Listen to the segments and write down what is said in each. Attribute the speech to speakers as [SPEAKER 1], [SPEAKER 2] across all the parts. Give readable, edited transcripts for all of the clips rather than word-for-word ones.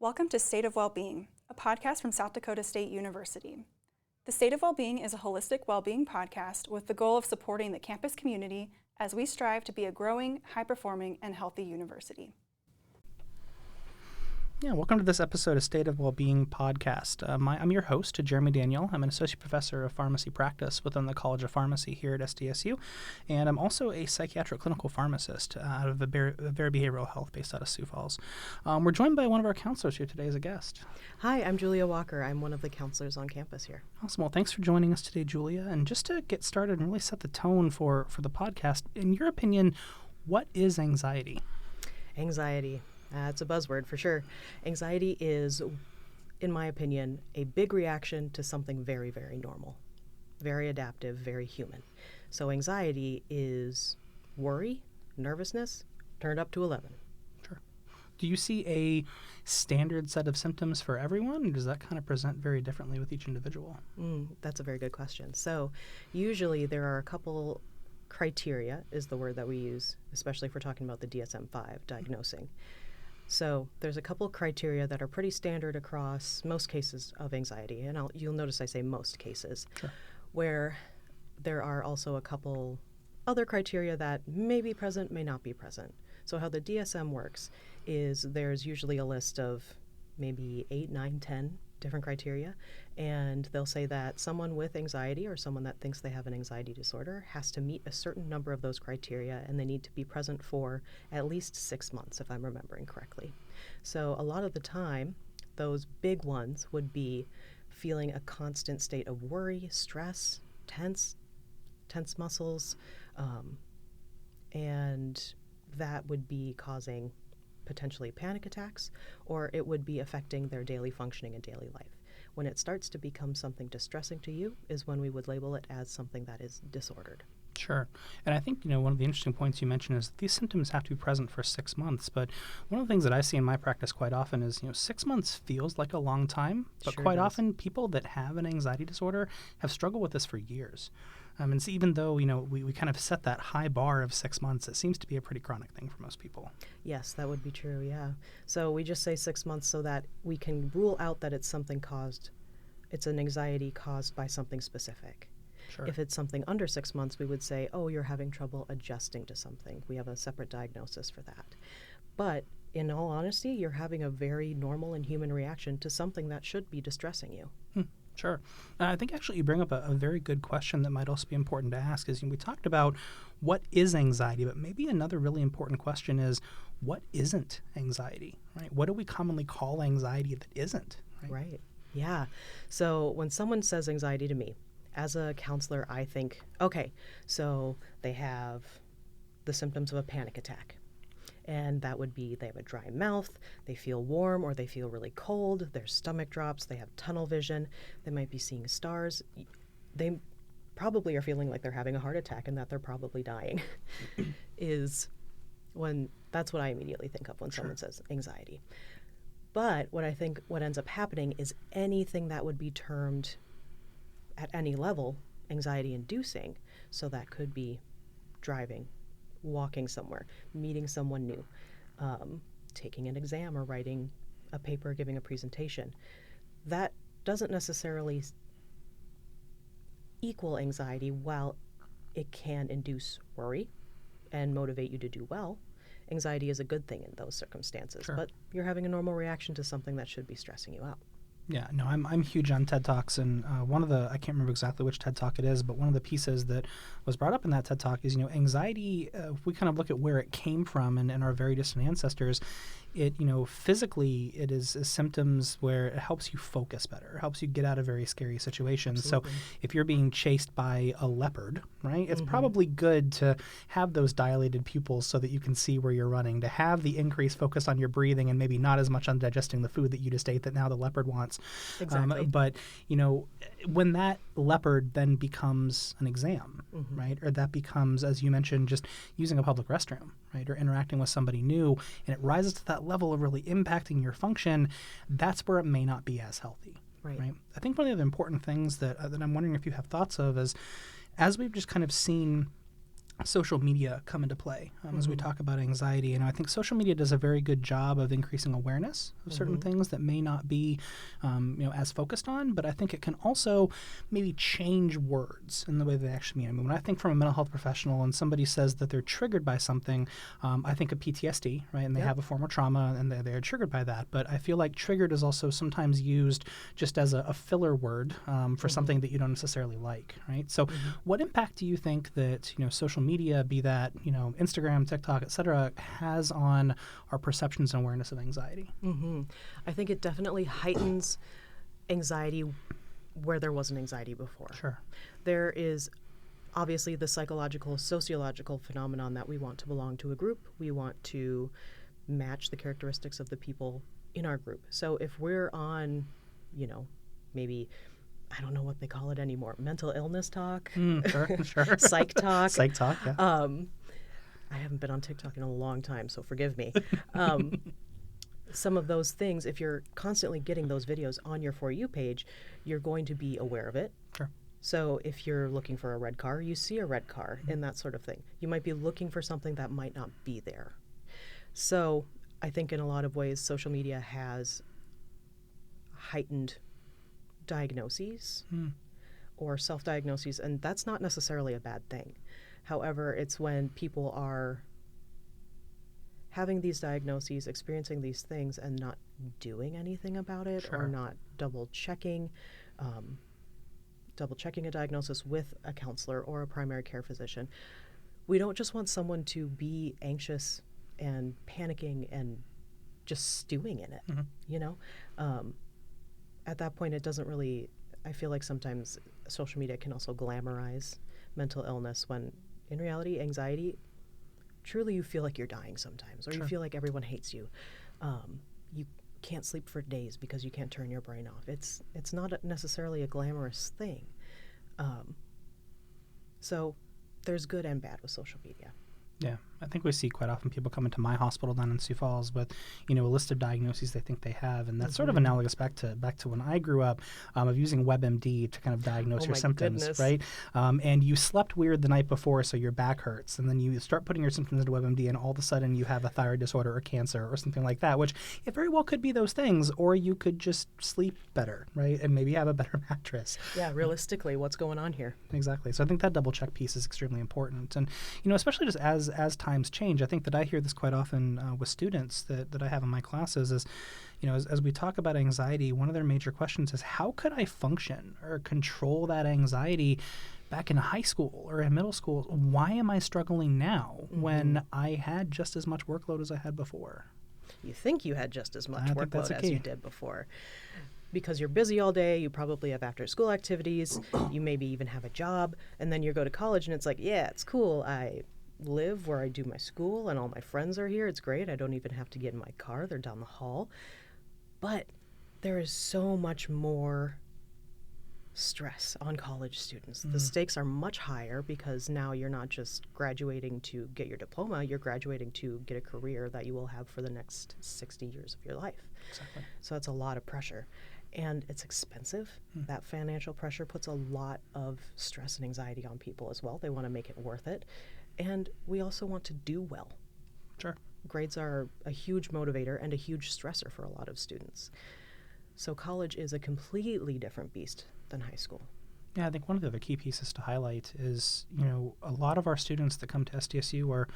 [SPEAKER 1] Welcome to State of Wellbeing, a podcast from South Dakota State University. The State of Wellbeing is a holistic well-being podcast with the goal of supporting the campus community as we strive to be a growing, high-performing, and healthy university.
[SPEAKER 2] Yeah, welcome to this episode of State of Wellbeing podcast. I'm your host, Jeremy Daniel. I'm an associate professor of pharmacy practice within the College of Pharmacy here at SDSU, and I'm also a psychiatric clinical pharmacist out of Very Behavioral Health based out of Sioux Falls. We're joined by one of our counselors here today as a guest.
[SPEAKER 3] Hi, I'm Julia Walker. I'm one of the counselors on campus here.
[SPEAKER 2] Awesome. Well, thanks for joining us today, Julia. And just to get started and really set the tone for the podcast, in your opinion, what is anxiety?
[SPEAKER 3] Anxiety. It's a buzzword for sure. Anxiety is, in my opinion, a big reaction to something very, very normal, very adaptive, very human. So anxiety is worry, nervousness, turned up to 11.
[SPEAKER 2] Sure. Do you see a standard set of symptoms for everyone, or does that kind of present very differently with each individual?
[SPEAKER 3] That's a very good question. So usually there are a couple criteria, is the word that we use, especially if we're talking about the DSM-5 diagnosing. So there's a couple criteria that are pretty standard across most cases of anxiety, and you'll notice I say most cases,
[SPEAKER 2] Sure.
[SPEAKER 3] where there are also a couple other criteria that may be present, may not be present. So how the DSM works is there's usually a list of maybe 8, 9, 10 different criteria, and they'll say that someone with anxiety or someone that thinks they have an anxiety disorder has to meet a certain number of those criteria, and they need to be present for at least 6 months, if I'm remembering correctly. So a lot of the time, those big ones would be feeling a constant state of worry, stress, tense muscles, and that would be causing potentially panic attacks, or it would be affecting their daily functioning and daily life. When it starts to become something distressing to you is when we would label it as something that is disordered.
[SPEAKER 2] Sure. And I think, one of the interesting points you mentioned is that these symptoms have to be present for 6 months. But one of the things that I see in my practice quite often is, 6 months feels like a long time, but
[SPEAKER 3] Sure
[SPEAKER 2] quite
[SPEAKER 3] does.
[SPEAKER 2] often people that have an anxiety disorder have struggled with this for years. And so even though, we kind of set that high bar of 6 months, it seems to be a pretty chronic thing for most people.
[SPEAKER 3] Yes, that would be true, yeah. So we just say 6 months so that we can rule out that it's an anxiety caused by something specific.
[SPEAKER 2] Sure.
[SPEAKER 3] If it's something under 6 months, we would say, oh, you're having trouble adjusting to something. We have a separate diagnosis for that. But in all honesty, you're having a very normal and human reaction to something that should be distressing you.
[SPEAKER 2] Sure. I think actually you bring up a very good question that might also be important to ask is we talked about what is anxiety, but maybe another really important question is what isn't anxiety, right? What do we commonly call anxiety that isn't, right?
[SPEAKER 3] Right. Yeah. So when someone says anxiety to me, as a counselor, I think, okay, so they have the symptoms of a panic attack. And that would be they have a dry mouth, they feel warm or they feel really cold, their stomach drops, they have tunnel vision, they might be seeing stars. They probably are feeling like they're having a heart attack and that they're probably dying. That's what I immediately think of when
[SPEAKER 2] Sure.
[SPEAKER 3] someone says anxiety. But what I think what ends up happening is anything that would be termed at any level anxiety inducing. So that could be driving, walking somewhere, meeting someone new, taking an exam or writing a paper, giving a presentation. That doesn't necessarily equal anxiety. While it can induce worry and motivate you to do well, anxiety is a good thing in those circumstances.
[SPEAKER 2] Sure.
[SPEAKER 3] But you're having a normal reaction to something that should be stressing you out.
[SPEAKER 2] Yeah, no, I'm huge on TED Talks, and I can't remember exactly which TED Talk it is, but one of the pieces that was brought up in that TED Talk is, anxiety, if we kind of look at where it came from and our very distant ancestors, it, physically, it is symptoms where it helps you focus better. It helps you get out of very scary situations.
[SPEAKER 3] Absolutely.
[SPEAKER 2] So if you're being chased by a leopard, right, it's probably good to have those dilated pupils so that you can see where you're running, to have the increased focus on your breathing and maybe not as much on digesting the food that you just ate that now the leopard wants.
[SPEAKER 3] Exactly.
[SPEAKER 2] But, when that leopard then becomes an exam, right, or that becomes, as you mentioned, just using a public restroom, right, or interacting with somebody new, and it rises to that level of really impacting your function, that's where it may not be as healthy.
[SPEAKER 3] Right.
[SPEAKER 2] I think one of the important things that I'm wondering if you have thoughts of is, as we've just kind of seen social media come into play as we talk about anxiety. And I think social media does a very good job of increasing awareness of certain things that may not be as focused on, but I think it can also maybe change words in the way they actually mean. I mean, when I think from a mental health professional and somebody says that they're triggered by something, I think of PTSD, right? And they have a form of trauma and they're triggered by that. But I feel like triggered is also sometimes used just as a filler word for something that you don't necessarily like, right? So what impact do you think that, social media, be that, Instagram, TikTok, et cetera, has on our perceptions and awareness of anxiety?
[SPEAKER 3] I think it definitely heightens anxiety where there wasn't anxiety before.
[SPEAKER 2] Sure.
[SPEAKER 3] There is obviously the psychological, sociological phenomenon that we want to belong to a group. We want to match the characteristics of the people in our group. So if we're on, maybe, I don't know what they call it anymore, mental illness talk,
[SPEAKER 2] Sure.
[SPEAKER 3] psych talk.
[SPEAKER 2] Psych talk, yeah.
[SPEAKER 3] I haven't been on TikTok in a long time, so forgive me. Some of those things, if you're constantly getting those videos on your For You page, you're going to be aware of it.
[SPEAKER 2] Sure.
[SPEAKER 3] So if you're looking for a red car, you see a red car and that sort of thing. You might be looking for something that might not be there. So I think in a lot of ways, social media has heightened diagnoses or self-diagnoses, and that's not necessarily a bad thing. However, it's when people are having these diagnoses, experiencing these things, and not doing anything about it, or not double-checking a diagnosis with a counselor or a primary care physician. We don't just want someone to be anxious and panicking and just stewing in it, At that point, it doesn't really, I feel like sometimes social media can also glamorize mental illness when in reality, anxiety, truly you feel like you're dying sometimes, or you feel like everyone hates you. You can't sleep for days because you can't turn your brain off. It's not necessarily a glamorous thing. So there's good and bad with social media.
[SPEAKER 2] Yeah, I think we see quite often people come into my hospital down in Sioux Falls with, a list of diagnoses they think they have, and that's sort of analogous back to when I grew up, of using WebMD to kind of diagnose your symptoms, right? And you slept weird the night before, so your back hurts, and then you start putting your symptoms into WebMD, and all of a sudden you have a thyroid disorder or cancer or something like that, which it very well could be those things, or you could just sleep better, right, and maybe have a better mattress.
[SPEAKER 3] Yeah, realistically, what's going on here?
[SPEAKER 2] Exactly. So I think that double check piece is extremely important, and especially just as times change. I think that I hear this quite often with students that I have in my classes is, as we talk about anxiety, one of their major questions is, how could I function or control that anxiety back in high school or in middle school? Why am I struggling now when I had just as much workload as I had before?
[SPEAKER 3] You think you had just as much workload as you did before. Because you're busy all day, you probably have after-school activities, you maybe even have a job, and then you go to college and it's like, yeah, it's cool. I live where I do my school and all my friends are here. It's great. I don't even have to get in my car. They're down the hall. But there is so much more stress on college students. The stakes are much higher because now you're not just graduating to get your diploma, you're graduating to get a career that you will have for the next 60 years of your life.
[SPEAKER 2] Exactly.
[SPEAKER 3] So that's a lot of pressure. And it's expensive. That financial pressure puts a lot of stress and anxiety on people as well. They want to make it worth it. And we also want to do well.
[SPEAKER 2] Sure.
[SPEAKER 3] Grades are a huge motivator and a huge stressor for a lot of students. So college is a completely different beast than high school.
[SPEAKER 2] Yeah, I think one of the other key pieces to highlight is, a lot of our students that come to SDSU are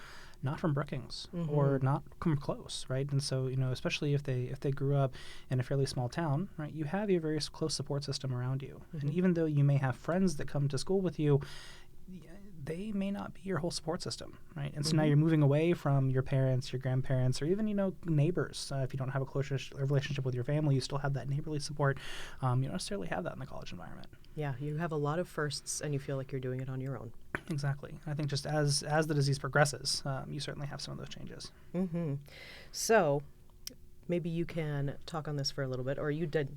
[SPEAKER 2] not from Brookings or not come close, right? And so, especially if they grew up in a fairly small town, right, you have your very close support system around you. And even though you may have friends that come to school with you, they may not be your whole support system, right? And so now you're moving away from your parents, your grandparents, or even, neighbors. If you don't have a close relationship with your family, you still have that neighborly support. You don't necessarily have that in the college environment.
[SPEAKER 3] Yeah, you have a lot of firsts and you feel like you're doing it on your own.
[SPEAKER 2] Exactly. I think just as the disease progresses, you certainly have some of those changes.
[SPEAKER 3] So maybe you can talk on this for a little bit, or you did.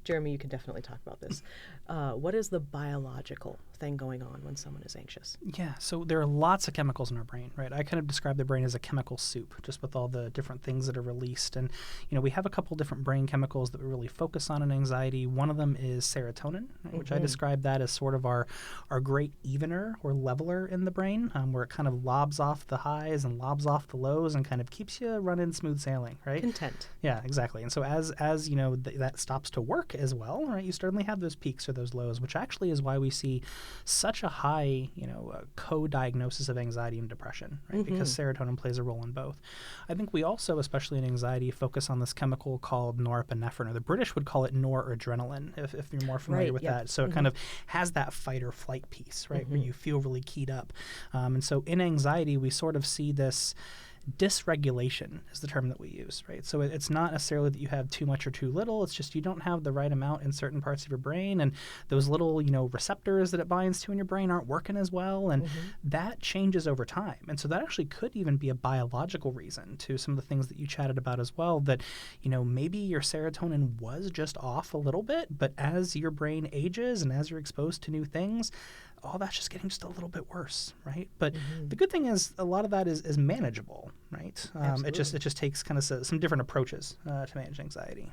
[SPEAKER 3] Jeremy, you can definitely talk about this. What is the biological thing going on when someone is anxious?
[SPEAKER 2] Yeah, so there are lots of chemicals in our brain, right? I kind of describe the brain as a chemical soup, just with all the different things that are released. And, we have a couple different brain chemicals that we really focus on in anxiety. One of them is serotonin, right, which I describe that as sort of our great evener or leveler in the brain, where it kind of lobs off the highs and lobs off the lows and kind of keeps you running smooth sailing, right?
[SPEAKER 3] Content.
[SPEAKER 2] Yeah, exactly. And so as that stops to work as well, right, you certainly have those peaks or those lows, which actually is why we see such a high, co-diagnosis of anxiety and depression, right? Because serotonin plays a role in both. I think we also, especially in anxiety, focus on this chemical called norepinephrine, or the British would call it noradrenaline, if you're more familiar with that. So it kind of has that fight or flight piece, right, where you feel really keyed up. And so in anxiety, we sort of see this dysregulation is the term that we use, right? So it's not necessarily that you have too much or too little. It's just you don't have the right amount in certain parts of your brain, and those little, receptors that it binds to in your brain aren't working as well, and that changes over time. And so that actually could even be a biological reason to some of the things that you chatted about as well, that, maybe your serotonin was just off a little bit, but as your brain ages and as you're exposed to new things, all that's just getting just a little bit worse, right? But the good thing is a lot of that is manageable, right? It just takes kind of some different approaches to manage anxiety.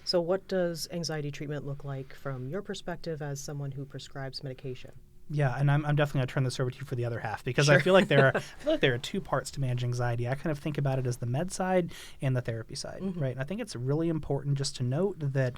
[SPEAKER 3] So what does anxiety treatment look like from your perspective as someone who prescribes medication?
[SPEAKER 2] Yeah, and I'm definitely going to turn this over to you for the other half, because I feel like there are two parts to manage anxiety. I kind of think about it as the med side and the therapy side, right? And I think it's really important just to note that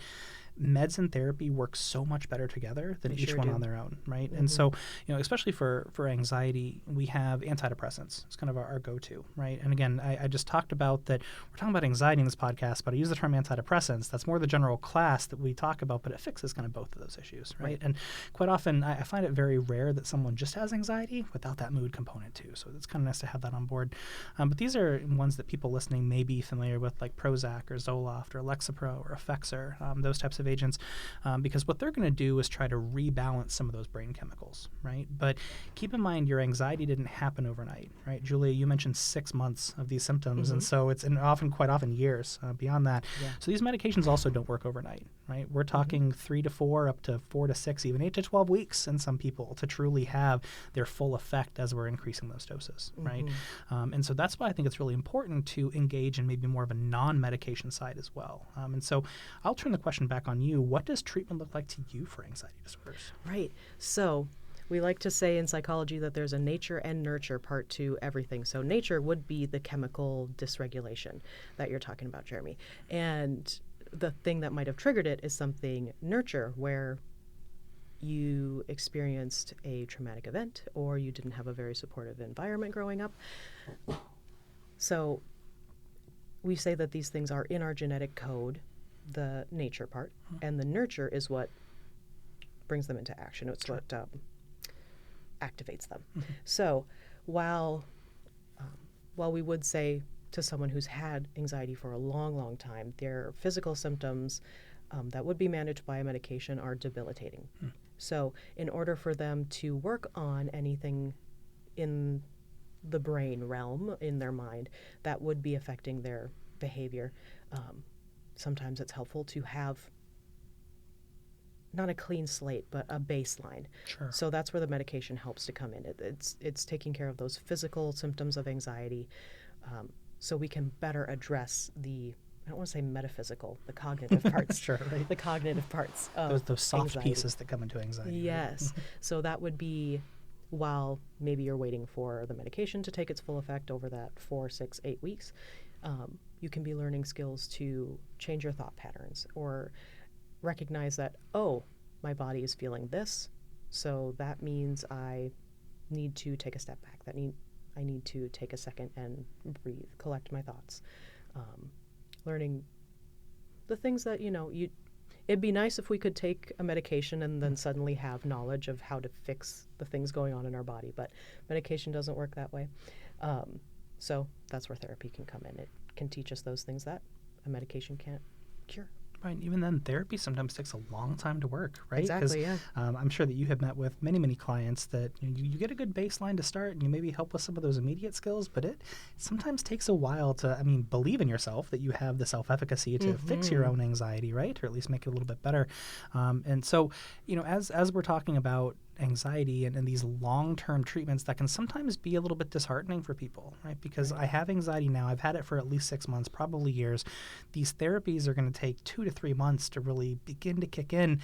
[SPEAKER 2] meds and therapy work so much better together than each one on their own, right? And so, especially for anxiety, we have antidepressants. It's kind of our go-to, right? And again, I just talked about that. We're talking about anxiety in this podcast, but I use the term antidepressants. That's more the general class that we talk about, but it fixes kind of both of those issues, right? And quite often, I find it very rare that someone just has anxiety without that mood component too. So it's kind of nice to have that on board. But these are ones that people listening may be familiar with, like Prozac or Zoloft or Lexapro or Effexor, those types of agents, because what they're going to do is try to rebalance some of those brain chemicals, right? But keep in mind, your anxiety didn't happen overnight, right? Julia, you mentioned 6 months of these symptoms, and so it's quite often years beyond that. So these medications also don't work overnight, right? We're talking 3 to 4, up to 4 to 6, even 8 to 12 weeks in some people to truly have their full effect as we're increasing those doses, right? And so that's why I think it's really important to engage in maybe more of a non-medication side as well. And so I'll turn the question back on you. What does treatment look like to you for anxiety disorders?
[SPEAKER 3] Right. So we like to say in psychology that there's a nature and nurture part to everything. So nature would be the chemical dysregulation that you're talking about, Jeremy. And the thing that might have triggered it is something nurture, where you experienced a traumatic event or you didn't have a very supportive environment growing up. So we say that these things are in our genetic code, the nature part, and the nurture is what brings them into action. It's what activates them. So while we would say to someone who's had anxiety for a long, long time, their physical symptoms that would be managed by a medication are debilitating. So in order for them to work on anything in the brain realm, in their mind, that would be affecting their behavior, sometimes it's helpful to have not a clean slate, but a baseline. So that's where the medication helps to come in. It's taking care of those physical symptoms of anxiety, so we can better address the, I don't want to say metaphysical, the cognitive parts. The cognitive parts of
[SPEAKER 2] those soft
[SPEAKER 3] anxiety.
[SPEAKER 2] Pieces that come into anxiety.
[SPEAKER 3] Yes. So that would be while maybe you're waiting for the medication to take its full effect over that 4, 6, 8 weeks. You can be learning skills to change your thought patterns, or recognize that, oh, my body is feeling this, so that means I need to take a step back. I need to take a second and breathe, collect my thoughts. Learning the things that, it'd be nice if we could take a medication and then suddenly have knowledge of how to fix the things going on in our body, but medication doesn't work that way. So that's where therapy can come in. It can teach us those things that a medication can't cure.
[SPEAKER 2] Right. Even then, therapy sometimes takes a long time to work, right?
[SPEAKER 3] Exactly, yeah.
[SPEAKER 2] I'm sure that you have met with many, many clients that you get a good baseline to start, and you maybe help with some of those immediate skills, but it sometimes takes a while to, believe in yourself that you have the self-efficacy to fix your own anxiety, right? Or at least make it a little bit better. And so, as we're talking about anxiety and these long-term treatments that can sometimes be a little bit disheartening for people, right? Because I have anxiety now. I've had it for at least 6 months, probably years. These therapies are going to take 2 to 3 months to really begin to kick in.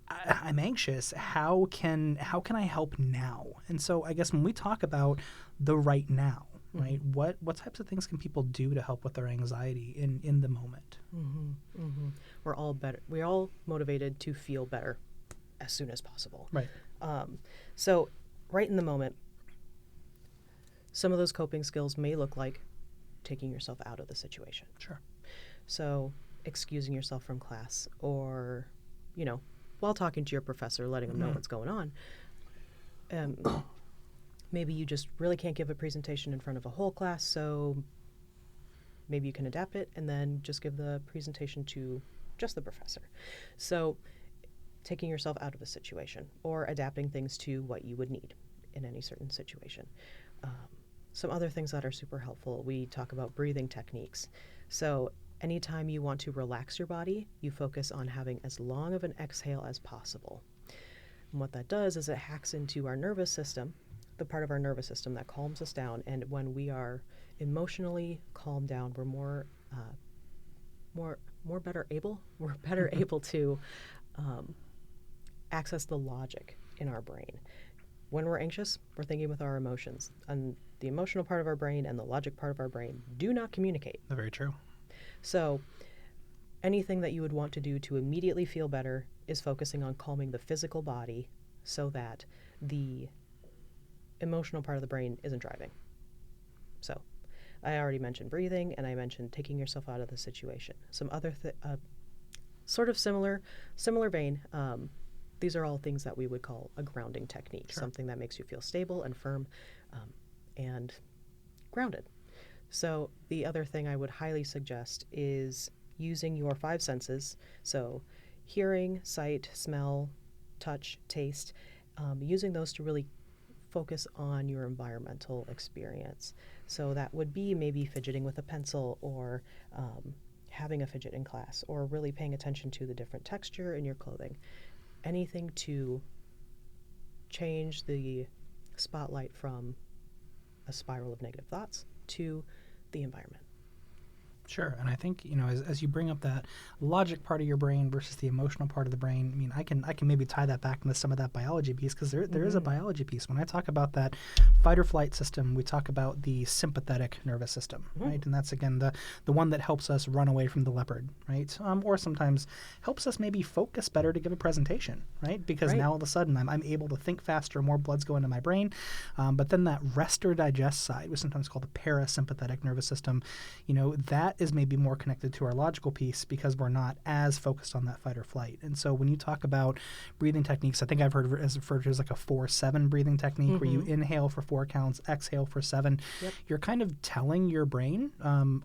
[SPEAKER 2] I'm anxious. How can I help now? And so I guess when we talk about the right now, right, what types of things can people do to help with their anxiety in the moment?
[SPEAKER 3] We're all motivated to feel better as soon as possible.
[SPEAKER 2] Right.
[SPEAKER 3] So right in the moment, some of those coping skills may look like taking yourself out of the situation.
[SPEAKER 2] Sure.
[SPEAKER 3] So excusing yourself from class, or, while talking to your professor, letting them know what's going on. Maybe you just really can't give a presentation in front of a whole class, so maybe you can adapt it and then just give the presentation to just the professor. So taking yourself out of a situation or adapting things to what you would need in any certain situation. Some other things that are super helpful, we talk about breathing techniques. So anytime you want to relax your body, you focus on having as long of an exhale as possible. And what that does is it hacks into our nervous system, the part of our nervous system that calms us down. And when we are emotionally calmed down, we're better able to access the logic in our brain. When we're anxious, we're thinking with our emotions, and the emotional part of our brain and the logic part of our brain do not communicate.
[SPEAKER 2] Very true.
[SPEAKER 3] So anything that you would want to do to immediately feel better is focusing on calming the physical body so that the emotional part of the brain isn't driving. So I already mentioned breathing, and I mentioned taking yourself out of the situation. Some other sort of similar vein, these are all things that we would call a grounding technique, something that makes you feel stable and firm and grounded. So the other thing I would highly suggest is using your 5 senses, so hearing, sight, smell, touch, taste, using those to really focus on your environmental experience. So that would be maybe fidgeting with a pencil, or having a fidget in class, or really paying attention to the different texture in your clothing. Anything to change the spotlight from a spiral of negative thoughts to the environment.
[SPEAKER 2] Sure. And I think, as you bring up that logic part of your brain versus the emotional part of the brain, I mean, I can maybe tie that back into some of that biology piece, because there is a biology piece. When I talk about that fight or flight system, we talk about the sympathetic nervous system, right? And that's, again, the one that helps us run away from the leopard, right? Or sometimes helps us maybe focus better to give a presentation, right? Because now all of a sudden I'm able to think faster, more blood's going to my brain. But then that rest or digest side, we sometimes call the parasympathetic nervous system, that is maybe more connected to our logical piece, because we're not as focused on that fight or flight. And so when you talk about breathing techniques, I think I've heard referred to as like a 4-7 breathing technique, where you inhale for 4 counts, exhale for 7. Yep. You're kind of telling your brain,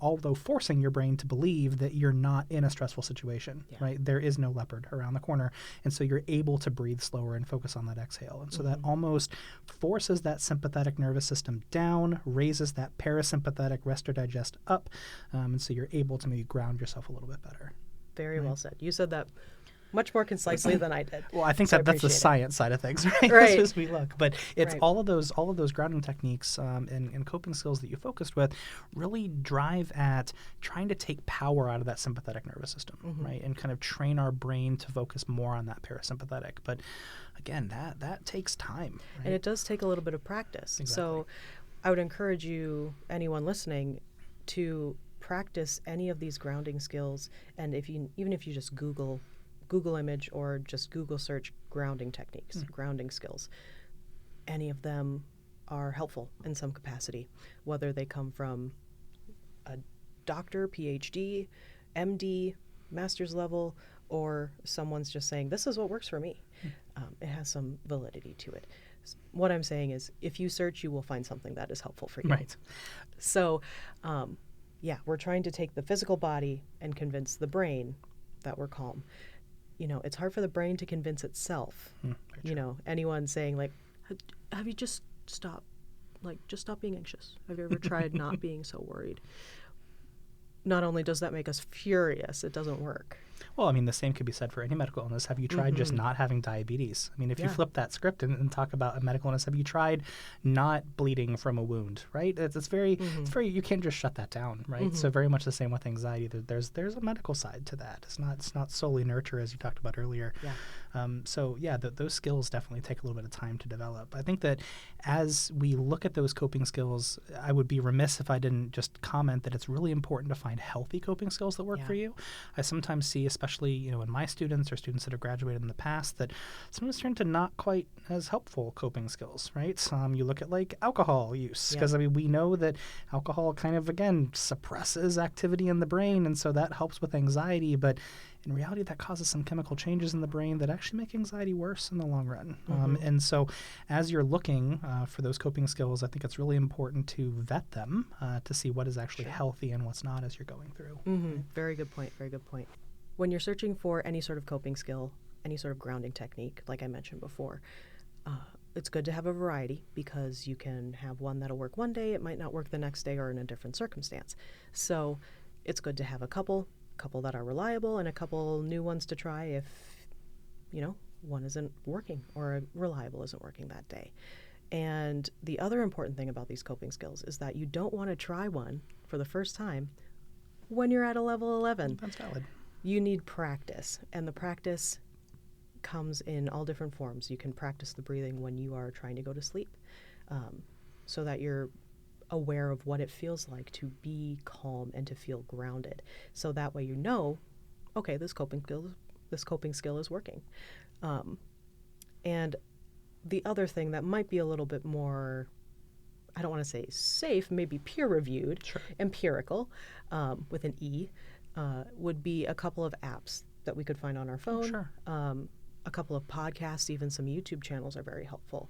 [SPEAKER 2] although forcing your brain to believe that you're not in a stressful situation, right? There is no leopard around the corner. And so you're able to breathe slower and focus on that exhale. And so that almost forces that sympathetic nervous system down, raises that parasympathetic rest or digest up. And so you're able to maybe ground yourself a little bit better.
[SPEAKER 3] Very well said. You said that much more concisely than I did.
[SPEAKER 2] Well, I think that's the science side of things, right?
[SPEAKER 3] Right.
[SPEAKER 2] As we look. But it's all of those grounding techniques and coping skills that you focused with really drive at trying to take power out of that sympathetic nervous system, right? And kind of train our brain to focus more on that parasympathetic. But again, that takes time. Right?
[SPEAKER 3] And it does take a little bit of practice. Exactly. So I would encourage anyone listening, to practice any of these grounding skills. And even if you just Google image or just Google search grounding techniques, grounding skills, any of them are helpful in some capacity, whether they come from a doctor, PhD, MD, master's level, or someone's just saying, this is what works for me. It has some validity to it. What I'm saying is, if you search, you will find something that is helpful for you.
[SPEAKER 2] Right.
[SPEAKER 3] So, we're trying to take the physical body and convince the brain that we're calm. It's hard for the brain to convince itself. Anyone saying, like, have you just stop being anxious? Have you ever tried not being so worried? Not only does that make us furious, it doesn't work.
[SPEAKER 2] Well, I mean, the same could be said for any medical illness. Have you tried just not having diabetes? I mean, if you flip that script and talk about a medical illness, have you tried not bleeding from a wound, right? It's very, you can't just shut that down, right? So very much the same with anxiety. There's a medical side to that. It's not solely nurture, as you talked about earlier.
[SPEAKER 3] Yeah.
[SPEAKER 2] Those skills definitely take a little bit of time to develop. I think that as we look at those coping skills, I would be remiss if I didn't just comment that it's really important to find healthy coping skills that work for you. I sometimes see, especially in my students or students that have graduated in the past, that sometimes turn to not quite as helpful coping skills, right? You look at like alcohol use, because I mean, we know that alcohol kind of, again, suppresses activity in the brain, and so that helps with anxiety, but in reality, that causes some chemical changes in the brain that actually make anxiety worse in the long run. And so as you're looking for those coping skills, I think it's really important to vet them to see what is actually healthy and what's not as you're going through.
[SPEAKER 3] Very good point. Very good point. When you're searching for any sort of coping skill, any sort of grounding technique, like I mentioned before, it's good to have a variety, because you can have one that'll work one day, it might not work the next day or in a different circumstance. So it's good to have a couple that are reliable and a couple new ones to try if, one isn't working or a reliable isn't working that day. And the other important thing about these coping skills is that you don't want to try one for the first time when you're at a level 11.
[SPEAKER 2] That's valid.
[SPEAKER 3] You need practice, and the practice comes in all different forms. You can practice the breathing when you are trying to go to sleep, so that you're aware of what it feels like to be calm and to feel grounded. So that way okay, this coping skill is working. And the other thing that might be a little bit more, I don't want to say safe, maybe peer-reviewed, empirical, with an E, would be a couple of apps that we could find on our phone. A couple of podcasts, even some YouTube channels are very helpful.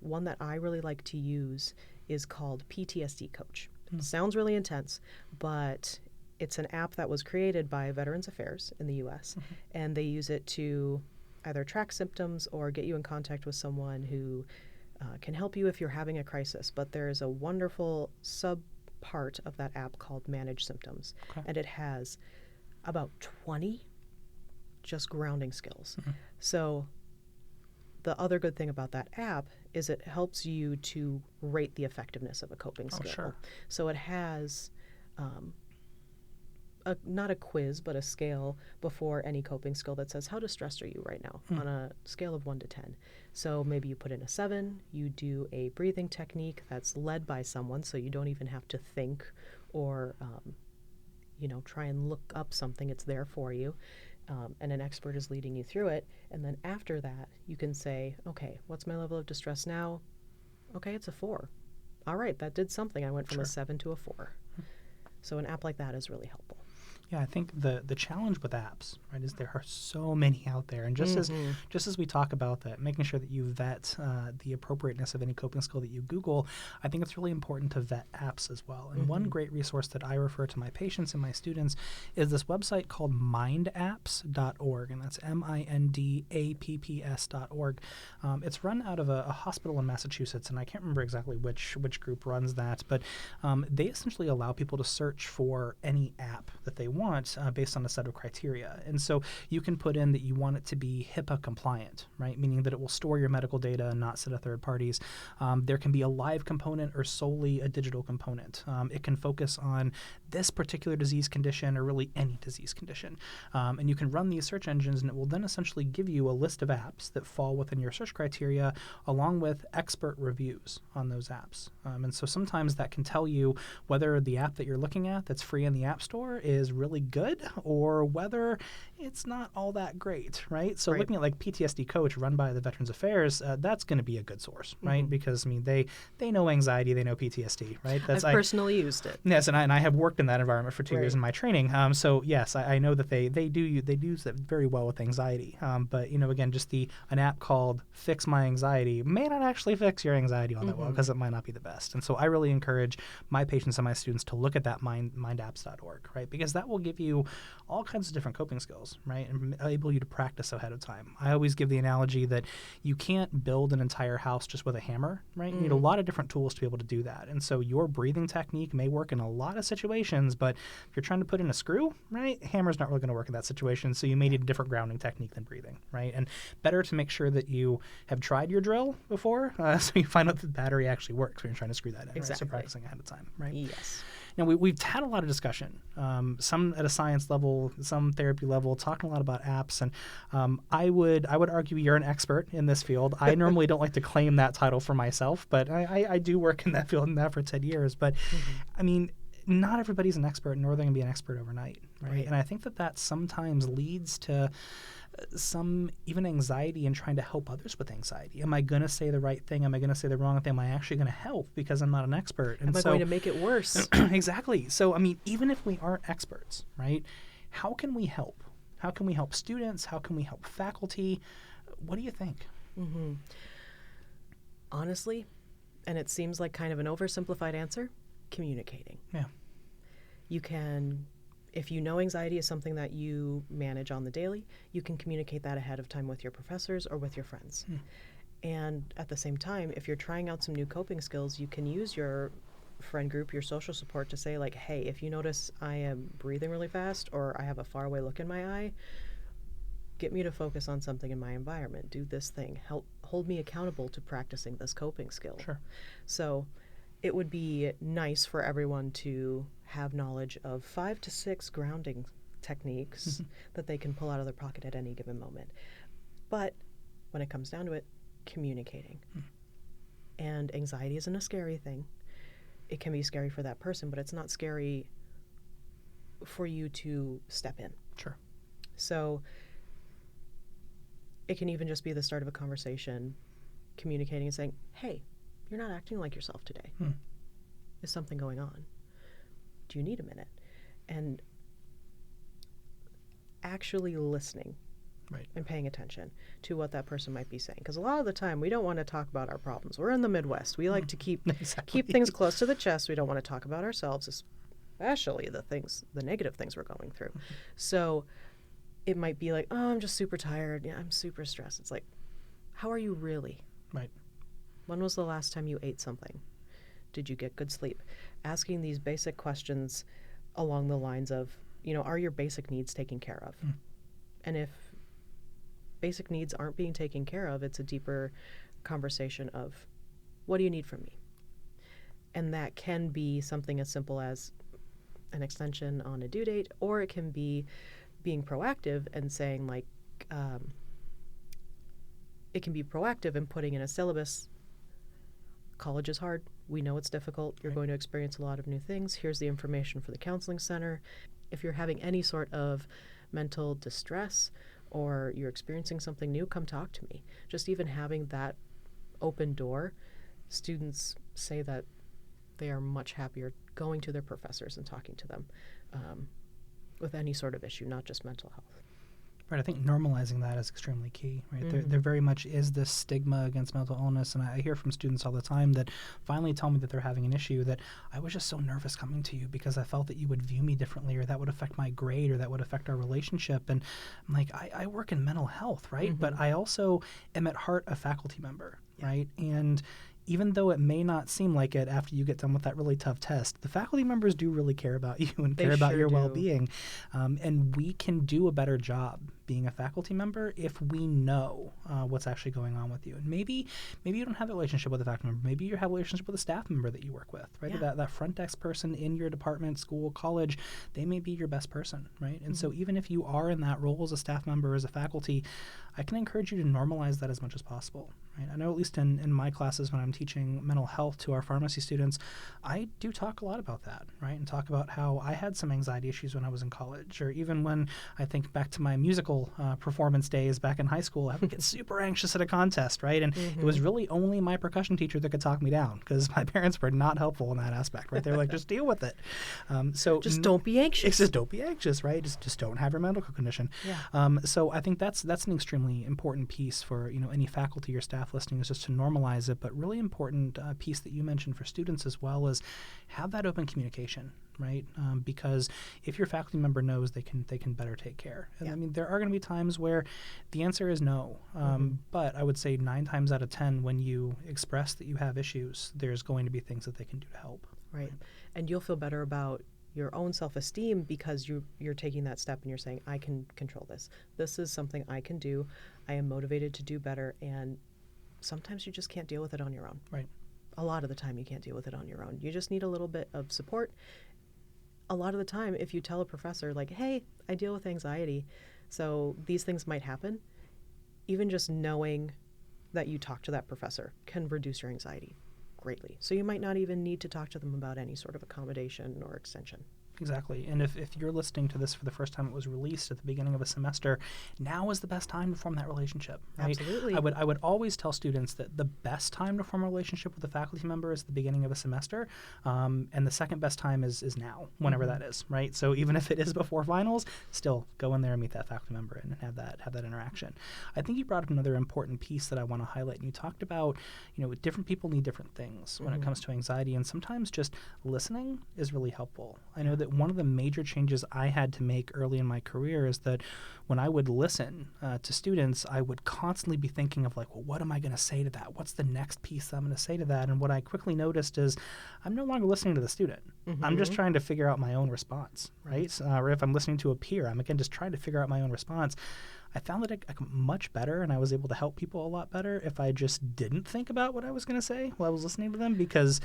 [SPEAKER 3] One that I really like to use is called PTSD Coach. Sounds really intense, but it's an app that was created by Veterans Affairs in the U.S., and they use it to either track symptoms or get you in contact with someone who can help you if you're having a crisis. But there is a wonderful sub-part of that app called Manage Symptoms, and it has about 20 just grounding skills. So the other good thing about that app is it helps you to rate the effectiveness of a coping skill. So it has not a quiz, but a scale before any coping skill that says, how distressed are you right now on a scale of 1 to 10. So maybe you put in a 7, you do a breathing technique that's led by someone, so you don't even have to think or try and look up something. It's there for you. And an expert is leading you through it. And then after that, you can say, okay, what's my level of distress now? Okay, it's a 4. All right, that did something. I went from a 7 to a 4. So an app like that is really helpful.
[SPEAKER 2] Yeah, I think the challenge with apps, right, is there are so many out there, and just as we talk about that, making sure that you vet the appropriateness of any coping skill that you Google, I think it's really important to vet apps as well. And one great resource that I refer to my patients and my students is this website called mindapps.org, and that's mindapps.org. It's run out of a hospital in Massachusetts, and I can't remember exactly which group runs that, but they essentially allow people to search for any app that they want based on a set of criteria. And so you can put in that you want it to be HIPAA compliant, right? Meaning that it will store your medical data and not sit at third parties. There can be a live component or solely a digital component. It can focus on this particular disease condition or really any disease condition. And you can run these search engines, and it will then essentially give you a list of apps that fall within your search criteria along with expert reviews on those apps. And so sometimes that can tell you whether the app that you're looking at that's free in the App Store is really good or whether it's not all that great, right? So looking at like PTSD Coach run by the Veterans Affairs, that's going to be a good source, right? Because I mean, they know anxiety, they know PTSD, right?
[SPEAKER 3] I've personally used it.
[SPEAKER 2] Yes, and I have worked in that environment for 2 years in my training. So yes, I know that they use it very well with anxiety. But again, just an app called Fix My Anxiety may not actually fix your anxiety all that well, because it might not be the best. And so I really encourage my patients and my students to look at that mindapps.org, right? Because that will will give you all kinds of different coping skills, right, and enable you to practice ahead of time. I always give the analogy that you can't build an entire house just with a hammer, right? You need a lot of different tools to be able to do that. And so your breathing technique may work in a lot of situations, but if you're trying to put in a screw, right, hammer's not really going to work in that situation. So you may need a different grounding technique than breathing, right? And better to make sure that you have tried your drill before, so you find out that the battery actually works when you're trying to screw that in.
[SPEAKER 3] Exactly.
[SPEAKER 2] Right? So practicing ahead of time, right?
[SPEAKER 3] Yes.
[SPEAKER 2] Now, we've had a lot of discussion, some at a science level, some therapy level, talking a lot about apps. And I would argue you're an expert in this field. I normally don't like to claim that title for myself, but I do work in that field and that for 10 years. But, I mean, not everybody's an expert, nor are they going to be an expert overnight, right? And I think that sometimes leads to some even anxiety in trying to help others with anxiety. Am I going to say the right thing? Am I going to say the wrong thing? Am I actually going to help because I'm not an expert? And
[SPEAKER 3] Am I going to make it worse?
[SPEAKER 2] Exactly. So, I mean, even if we aren't experts, right, how can we help? How can we help students? How can we help faculty? What do you think?
[SPEAKER 3] Honestly, and it seems like kind of an oversimplified answer, communicating.
[SPEAKER 2] Yeah.
[SPEAKER 3] You can, if you know anxiety is something that you manage on the daily, you can communicate that ahead of time with your professors or with your friends. And at the same time, if you're trying out some new coping skills, you can use your friend group, your social support to say like, hey, if you notice I am breathing really fast or I have a faraway look in my eye, get me to focus on something in my environment. Do this thing. Help hold me accountable to practicing this coping skill.
[SPEAKER 2] Sure.
[SPEAKER 3] So it would be nice for everyone to have knowledge of 5 to 6 grounding techniques that they can pull out of their pocket at any given moment. But when it comes down to it, communicating. And anxiety isn't a scary thing. It can be scary for that person, but it's not scary for you to step in.
[SPEAKER 2] Sure.
[SPEAKER 3] So it can even just be the start of a conversation, communicating and saying, hey, you're not acting like yourself today. Is something going on? Do you need a minute? And actually listening and paying attention to what that person might be saying. Because a lot of the time, we don't want to talk about our problems. We're in the Midwest. We like to keep things close to the chest. We don't want to talk about ourselves, especially the negative things we're going through. So it might be like, oh, I'm just super tired. Yeah, I'm super stressed. It's like, how are you really?
[SPEAKER 2] Right.
[SPEAKER 3] When was the last time you ate something? Did you get good sleep? Asking these basic questions along the lines of, are your basic needs taken care of? And if basic needs aren't being taken care of, it's a deeper conversation of, what do you need from me? And that can be something as simple as an extension on a due date, or it can be being proactive and saying like, it can be proactive in putting in a syllabus. College is hard. We know it's difficult. You're going to experience a lot of new things. Here's the information for the counseling center. If you're having any sort of mental distress or you're experiencing something new, come talk to me. Just even having that open door, students say that they are much happier going to their professors and talking to them with any sort of issue, not just mental health.
[SPEAKER 2] Right, I think normalizing that is extremely key, right? There very much is this stigma against mental illness, and I hear from students all the time that finally tell me that they're having an issue that I was just so nervous coming to you because I felt that you would view me differently, or that would affect my grade, or that would affect our relationship. And I'm like, I work in mental health, right? But I also am at heart a faculty member, right? And even though it may not seem like it after you get done with that really tough test, the faculty members do really care about you and care about your well-being. And we can do a better job being a faculty member if we know what's actually going on with you. And maybe you don't have a relationship with a faculty member. Maybe you have a relationship with a staff member that you work with, right? Yeah. That front desk person in your department, school, college, they may be your best person, right? And so even if you are in that role as a staff member, as a faculty, I can encourage you to normalize that as much as possible, right? I know at least in my classes when I'm teaching mental health to our pharmacy students, I do talk a lot about that, right? And talk about how I had some anxiety issues when I was in college, or even when I think back to my musical performance days back in high school, I would get super anxious at a contest, right? And it was really only my percussion teacher that could talk me down because my parents were not helpful in that aspect, right? They were like, just deal with it. So
[SPEAKER 3] just don't be anxious.
[SPEAKER 2] Just don't be anxious, right? Just don't have your medical condition. Yeah. So I think that's an extremely important piece for any faculty or staff listening, is just to normalize it. But really important piece that you mentioned for students as well is have that open communication, right? Because if your faculty member knows, they can better take care. And
[SPEAKER 3] Yeah.
[SPEAKER 2] I mean, there are going to be times where the answer is no. But I would say 9 times out of 10, when you express that you have issues, there's going to be things that they can do to help.
[SPEAKER 3] Right. And you'll feel better about your own self-esteem because you're taking that step and you're saying, I can control this. This is something I can do. I am motivated to do better. And sometimes you just can't deal with it on your own.
[SPEAKER 2] Right.
[SPEAKER 3] A lot of the time you can't deal with it on your own. You just need a little bit of support. A lot of the time, if you tell a professor, like, hey, I deal with anxiety, so these things might happen, even just knowing that you talk to that professor can reduce your anxiety greatly. So you might not even need to talk to them about any sort of accommodation or extension.
[SPEAKER 2] Exactly. And if you're listening to this for the first time, it was released at the beginning of a semester, now is the best time to form that relationship. Right?
[SPEAKER 3] Absolutely.
[SPEAKER 2] I would always tell students that the best time to form a relationship with a faculty member is the beginning of a semester, and the second best time is now, whenever that is, right? So even if it is before finals, still go in there and meet that faculty member and have that interaction. I think you brought up another important piece that I want to highlight, and you talked about, different people need different things when it comes to anxiety, and sometimes just listening is really helpful. I know that one of the major changes I had to make early in my career is that when I would listen to students, I would constantly be thinking of like, well, what am I going to say to that? What's the next piece I'm going to say to that? And what I quickly noticed is I'm no longer listening to the student. I'm just trying to figure out my own response, right? Or if I'm listening to a peer, I'm again just trying to figure out my own response. I found that I much better, and I was able to help people a lot better if I just didn't think about what I was going to say while I was listening to them, because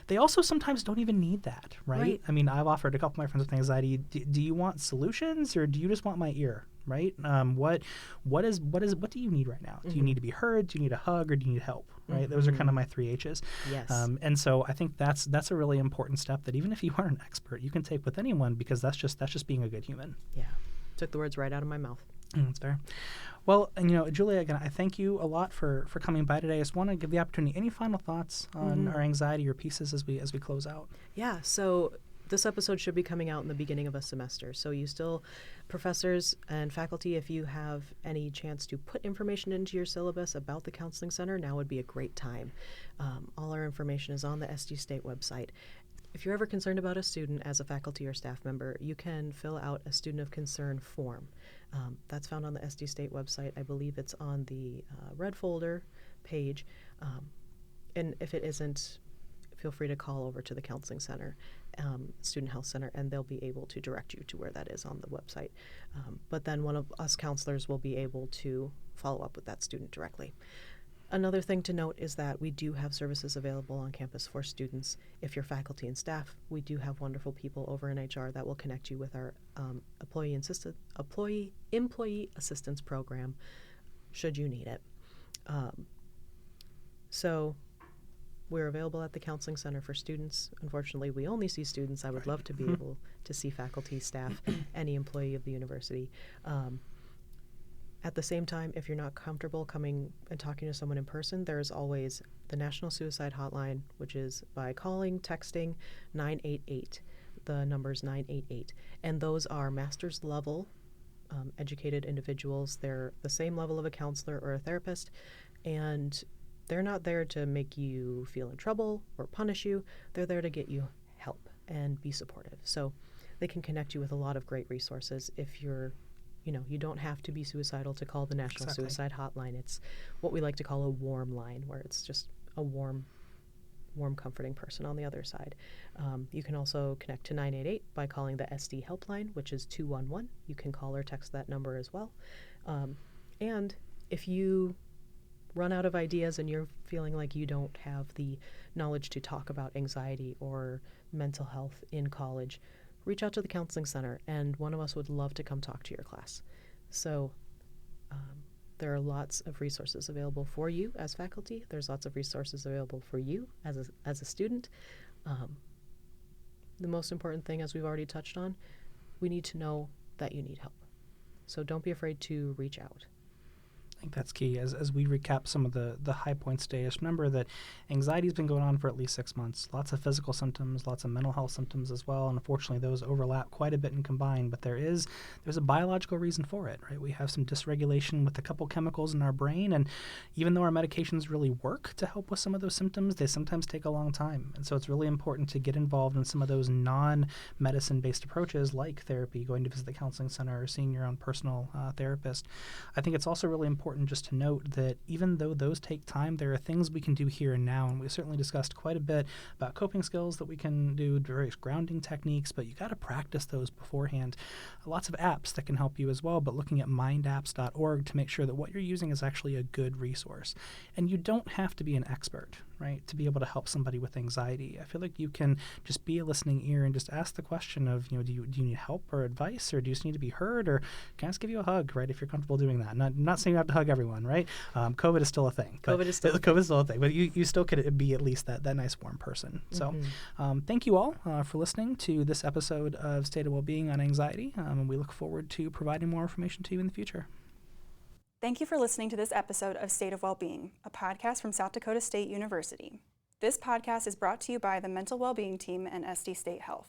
[SPEAKER 2] they also sometimes don't even need that, right? I mean, I've offered a couple of my friends with anxiety, do you want solutions or do you just want my ear, right? What do you need right now? Do you need to be heard? Do you need a hug, or do you need help? Right? Those are kind of my 3 H's.
[SPEAKER 3] Yes.
[SPEAKER 2] And so I think that's a really important step that even if you aren't an expert, you can take with anyone, because that's just being a good human.
[SPEAKER 3] Yeah. Took the words right out of my mouth.
[SPEAKER 2] That's fair. Well, and Julia, again, I thank you a lot for coming by today. I just want to give the opportunity. Any final thoughts on our anxiety or pieces as we close out?
[SPEAKER 3] Yeah. So this episode should be coming out in the beginning of a semester. So you still, professors and faculty, if you have any chance to put information into your syllabus about the Counseling Center, now would be a great time. All our information is on the SD State website. If you're ever concerned about a student as a faculty or staff member, you can fill out a student of concern form. That's found on the SD State website. I believe it's on the red folder page. And if it isn't, feel free to call over to the Counseling Center, Student Health Center, and they'll be able to direct you to where that is on the website. But then one of us counselors will be able to follow up with that student directly. Another thing to note is that we do have services available on campus for students. If you're faculty and staff, we do have wonderful people over in HR that will connect you with our employee assistance program, should you need it. So we're available at the Counseling Center for students. Unfortunately, we only see students. I would love to be able to see faculty, staff, any employee of the university. At the same time, if you're not comfortable coming and talking to someone in person, there's always the National Suicide Hotline, which is by calling, texting 988. The number's 988. And those are master's level educated individuals. They're the same level of a counselor or a therapist, and they're not there to make you feel in trouble or punish you. They're there to get you help and be supportive. So they can connect you with a lot of great resources if you're you don't have to be suicidal to call the National Suicide Hotline. It's what we like to call a warm line, where it's just a warm, comforting person on the other side. You can also connect to 988 by calling the SD helpline, which is 211. You can call or text that number as well. And if you run out of ideas and you're feeling like you don't have the knowledge to talk about anxiety or mental health in college, reach out to the Counseling Center, and one of us would love to come talk to your class. So there are lots of resources available for you as faculty. There's lots of resources available for you as a student. The most important thing, as we've already touched on, we need to know that you need help. So don't be afraid to reach out.
[SPEAKER 2] I think that's key. As we recap some of the high points today, just remember that anxiety has been going on for at least 6 months. Lots of physical symptoms, lots of mental health symptoms as well, and unfortunately those overlap quite a bit and combine, but there's a biological reason for it, right? We have some dysregulation with a couple chemicals in our brain, and even though our medications really work to help with some of those symptoms, they sometimes take a long time. And so it's really important to get involved in some of those non-medicine based approaches like therapy, going to visit the counseling center, or seeing your own personal therapist. I think it's also really important just to note that even though those take time, there are things we can do here and now, and we certainly discussed quite a bit about coping skills that we can do, various grounding techniques, but you got to practice those beforehand. Lots of apps that can help you as well, but looking at mindapps.org to make sure that what you're using is actually a good resource. And you don't have to be an expert, right, to be able to help somebody with anxiety. I feel like you can just be a listening ear and just ask the question of, do you need help or advice, or do you just need to be heard, or can I just give you a hug, right, if you're comfortable doing that? Not saying you have to hug everyone, right? COVID is still a thing.
[SPEAKER 3] COVID is still a thing,
[SPEAKER 2] but you still could be at least that nice warm person. So thank you all for listening to this episode of State of Wellbeing on Anxiety, and we look forward to providing more information to you in the future.
[SPEAKER 1] Thank you for listening to this episode of State of Wellbeing, a podcast from South Dakota State University. This podcast is brought to you by the Mental Wellbeing Team and SD State Health.